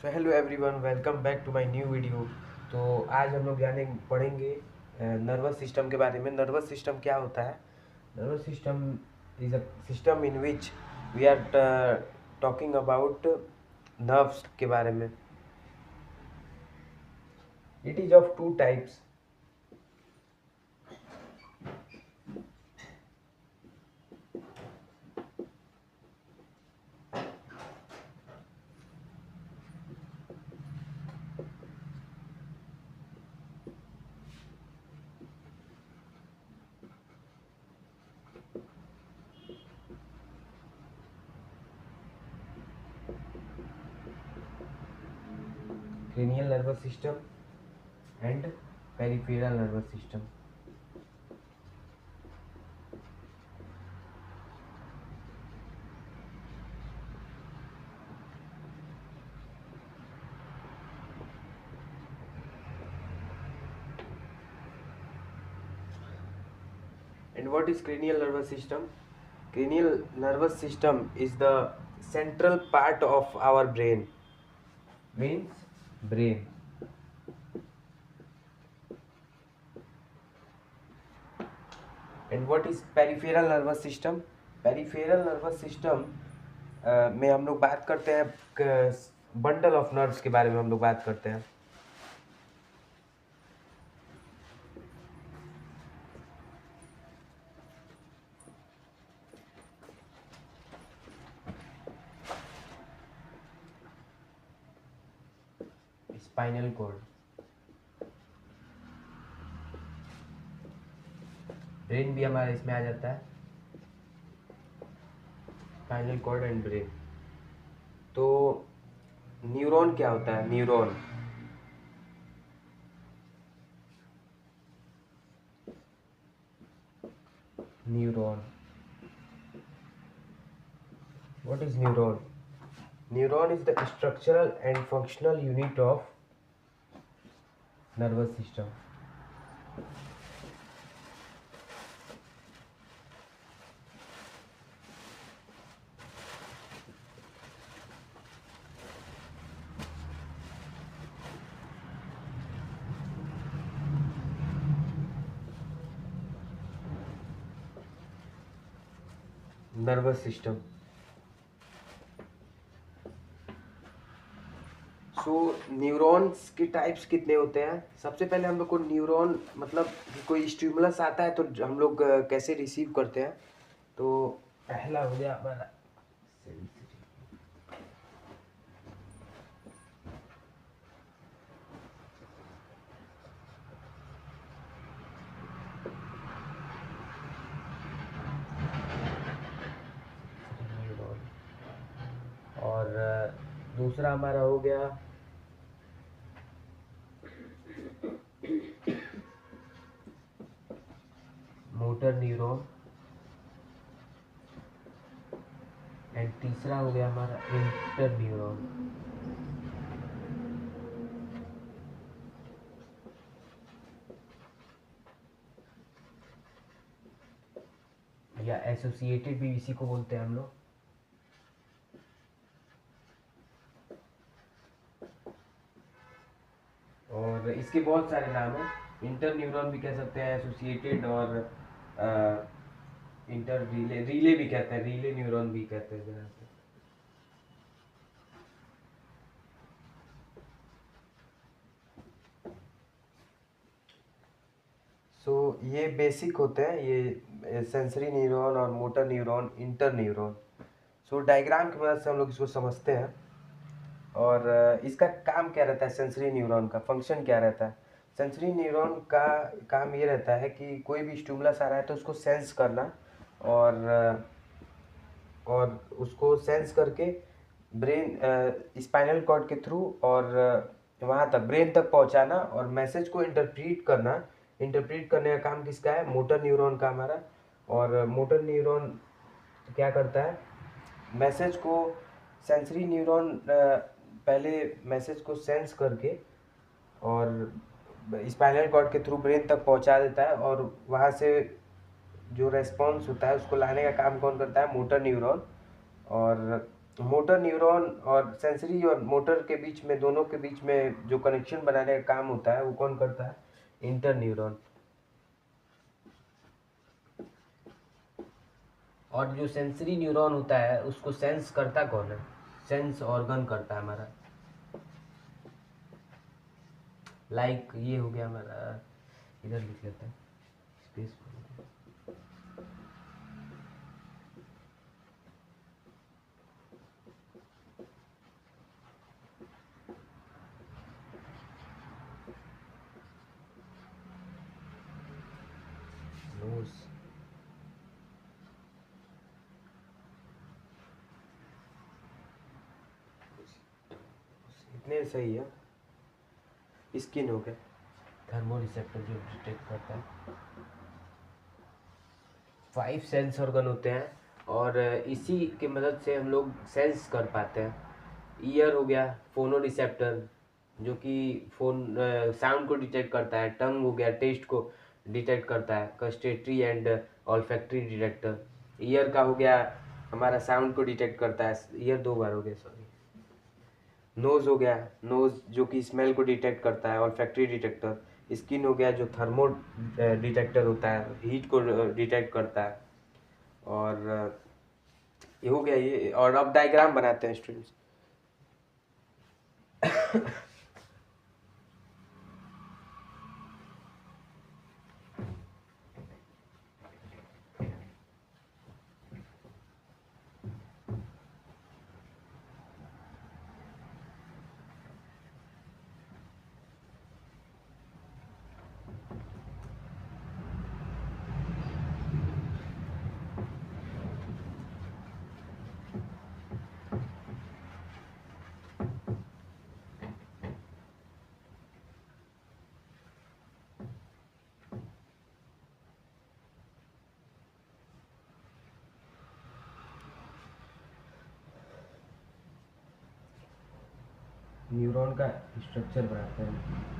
So hello everyone, welcome back to my new video. तो आज हम लोग पढ़ेंगे नर्वस सिस्टम के बारे में। नर्वस सिस्टम क्या होता है? Nervous system is a system in which we are talking about nerves के बारे में। It is of two types. Cranial nervous system and peripheral nervous system. And what is cranial nervous system? Cranial nervous system is the central part of our brain. Means brain. And what is peripheral nervous system? Peripheral nervous system में हम लोग बात करते हैं bundle of nerves के बारे में हम लोग बात करते हैं। स्पाइनल कॉर्ड, ब्रेन भी हमारा इसमें आ जाता है। Spinal cord and brain. तो न्यूरॉन क्या होता है? Neuron neuron what is neuron? Neuron is the structural and functional unit of nervous system. Nervous system. So neurons के टाइप्स कितने होते हैं? सबसे पहले हम लोग को न्यूरॉन मतलब कोई स्टिमुलस आता है तो हम लोग कैसे रिसीव करते हैं। तो पहला हो गया हमारा और दूसरा हमारा हो गया मोटर न्यूरॉन एंड तीसरा हो गया हमारा इंटर न्यूरॉन। या एसोसिएटेड भी इसी को बोलते हैं हम लोग। और इसके बहुत सारे नाम हैं। इंटर न्यूरॉन भी कह सकते हैं, एसोसिएटेड और इंटर रिले भी कहते हैं, रिले न्यूरॉन भी कहते हैं जरा से। ये बेसिक होते हैं, ये सेंसरी न्यूरॉन और motor neuron, inter neuron. Diagram की मदद से हम लोग इसको समझते हैं। और इसका काम क्या रहता है? सेंसरी न्यूरॉन का फंक्शन क्या रहता है? सेंसरी न्यूरॉन का काम ये रहता है कि कोई भी स्टिमुलस आ रहा है तो उसको सेंस करना और उसको सेंस करके ब्रेन स्पाइनल कॉर्ड के थ्रू और वहाँ तक ब्रेन तक पहुँचाना और मैसेज को इंटरप्रीट करना। इंटरप्रीट करने का काम किसका है? मोटर न्यूरॉन का हमारा। और मोटर न्यूरॉन क्या करता है? मैसेज को सेंसरी न्यूरॉन पहले मैसेज को सेंस करके और स्पाइनल कॉर्ड के थ्रू ब्रेन तक पहुंचा देता है और वहाँ से जो रेस्पॉन्स होता है उसको लाने का काम कौन करता है? Motor neuron. और मोटर न्यूरॉन और सेंसरी और मोटर के बीच में, दोनों के बीच में जो कनेक्शन बनाने का काम होता है वो कौन करता है? Inter neuron. और जो सेंसरी न्यूरॉन होता है उसको सेंस करता कौन है? सेंस ऑर्गन करता है हमारा। लाइक ये हो गया हमारा, इधर लिख लेते हैं स्पेस। नोज, इतने सही है। स्किन हो गया, थर्मो रिसेप्टर जो डिटेक्ट करता है। 5 सेंस ऑर्गन होते हैं और इसी की मदद से हम लोग सेंस कर पाते हैं। ईयर हो गया, फोनो रिसेप्टर जो कि फोन साउंड को डिटेक्ट करता है। टंग हो गया, टेस्ट को डिटेक्ट करता है, कस्टेटरी एंड ऑल्फैक्टरी डिटेक्टर। ईयर का हो गया हमारा, साउंड को डिटेक्ट करता है। ईयर 2 बार हो गया, सॉरी। नोज हो गया, नोज जो कि स्मेल को डिटेक्ट करता है, ऑल्फैक्टरी डिटेक्टर। स्किन हो गया जो थर्मो डिटेक्टर होता है, हीट को डिटेक्ट करता है। और ये हो गया ये। और अब डायग्राम बनाते हैं स्टूडेंट्स। न्यूरॉन का स्ट्रक्चर बनाते हैं।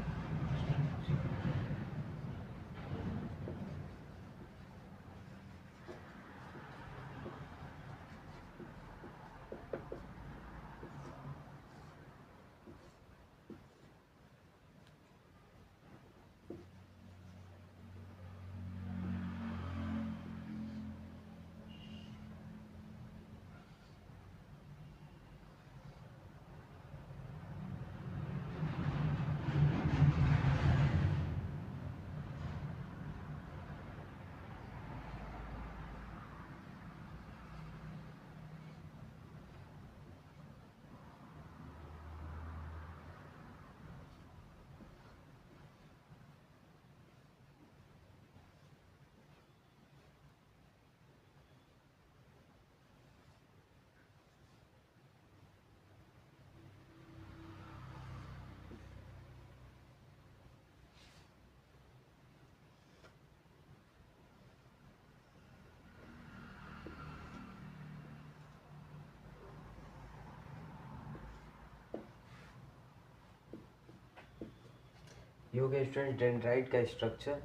ये हो गया स्टूडेंट डेंड्राइट का स्ट्रक्चर।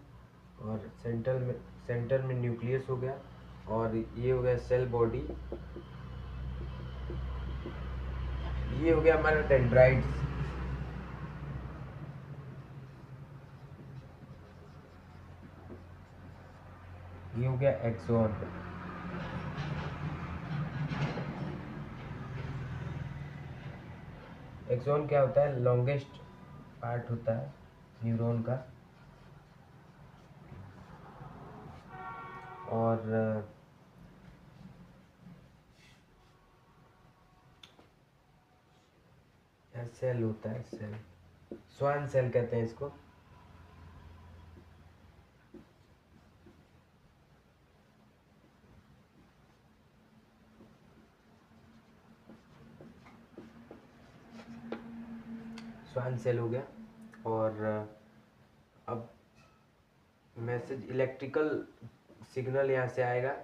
और सेंटर में न्यूक्लियस हो गया। और ये हो गया सेल बॉडी। ये हो गया हमारा डेंड्राइट्स। ये हो गया एक्सॉन। एक्सॉन क्या होता है? लॉन्गेस्ट पार्ट होता है न्यूरॉन का। और सेल होता है, सेल स्वान सेल कहते हैं इसको। स्वान सेल हो गया। और अब मैसेज, इलेक्ट्रिकल सिग्नल यहाँ से आएगा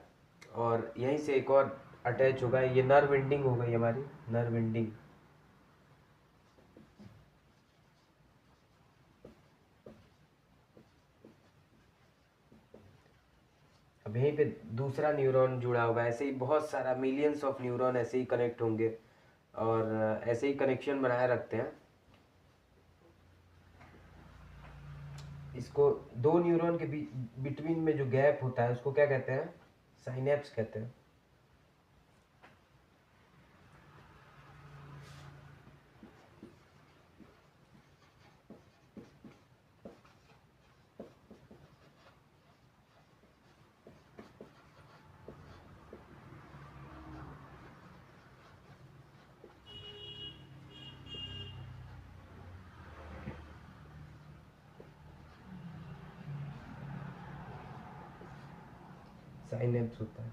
और यहीं से एक और अटैच होगा। ये नर्व एंडिंग हो गई हमारी, नर्व एंडिंग। अब अब यहीं पे दूसरा न्यूरॉन जुड़ा होगा, ऐसे ही बहुत सारा मिलियंस ऑफ न्यूरॉन ऐसे ही कनेक्ट होंगे और ऐसे ही कनेक्शन बनाए रखते हैं। इसको दो न्यूरॉन के बिटवीन में जो गैप होता है उसको क्या कहते हैं? साइनेप्स कहते हैं। साइनेप्स होता है।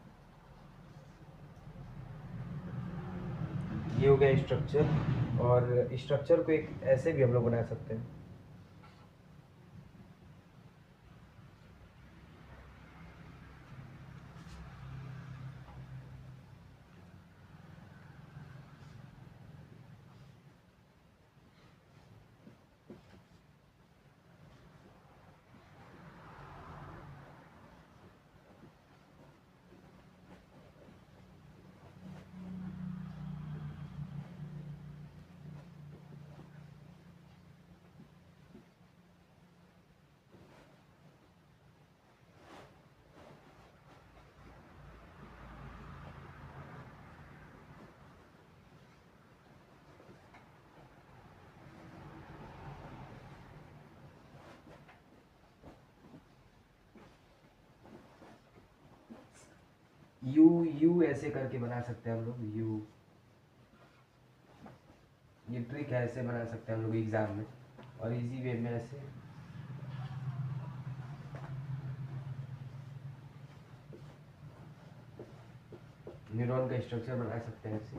ये हो गया स्ट्रक्चर, और स्ट्रक्चर को एक ऐसे भी हम लोग बना सकते हैं। यू यू ऐसे करके बना सकते हैं हम लोग। यू, ये ट्रिक है, ऐसे बना सकते हैं हम लोग एग्जाम में, और इजी वे में ऐसे। न्यूरॉन का स्ट्रक्चर बना सकते हैं ऐसे।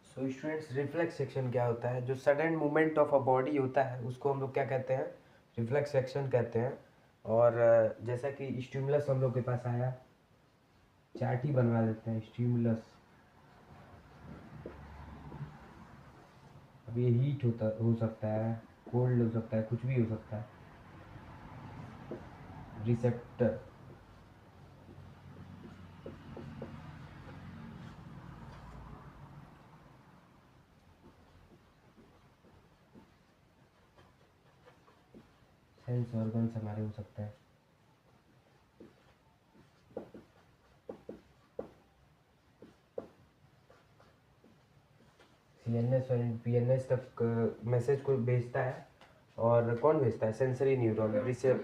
सो स्टूडेंट्स, रिफ्लेक्स सेक्शन क्या होता है? जो sudden movement of a body होता है उसको हम लोग क्या कहते हैं? रिफ्लेक्स सेक्शन कहते हैं। और जैसा कि स्टिमुलस हम लोग के पास आया, चार्ट ही बनवा देते हैं। स्टिमुलस, अब ये हीट हो सकता है, कोल्ड हो सकता है, कुछ भी हो सकता है। रिसेप्टर, सेंस ऑर्गन्स हमारे हो सकते हैं। सीएनएस और पीएनएस तक मैसेज को भेजता है। और कौन भेजता है? Sensory neuron.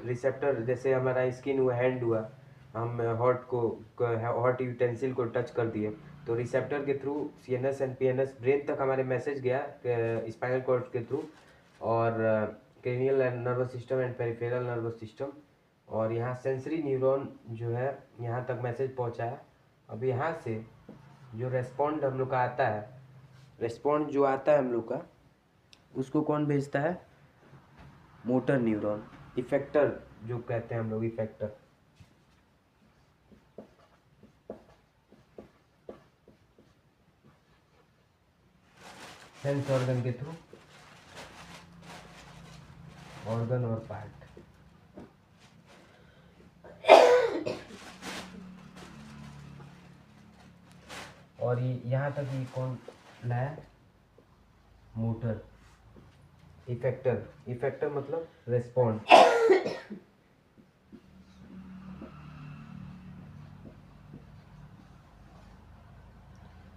रिसेप्टर, जैसे हमारा स्किन हुआ, हैंड हुआ, हम हॉट यूटेंसिल को टच कर दिए, तो रिसेप्टर के through CNS and PNS brain तक हमारे मैसेज गया स्पाइनल कॉर्ड के थ्रू, और cranial nervous system and peripheral nervous system, और यहाँ सेंसरी न्यूरॉन जो है यहाँ तक मैसेज पहुँचाया। अब यहाँ से जो रेस्पॉन्ड हम लोग का आता है, रेस्पॉन्ड जो आता है हम लोग का, उसको कौन भेजता है? Motor neuron. इफेक्टर जो कहते हैं हम लोग, इफेक्टर। सेंस ऑर्गन के थ्रू, ऑर्गन और पार्ट। और ये यहाँ तक ये कौन लाया? मोटर। इफेक्टर, इफेक्टर मतलब रेस्पॉन्ड।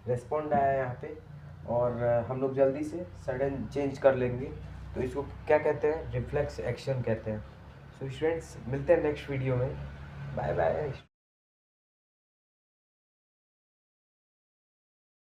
रेस्पॉन्ड आया यहाँ पे, और हम लोग जल्दी से सडन चेंज कर लेंगे, तो इसको क्या कहते हैं? रिफ्लेक्स एक्शन कहते हैं। सो स्टूडेंट्स, मिलते हैं नेक्स्ट वीडियो में। Bye bye.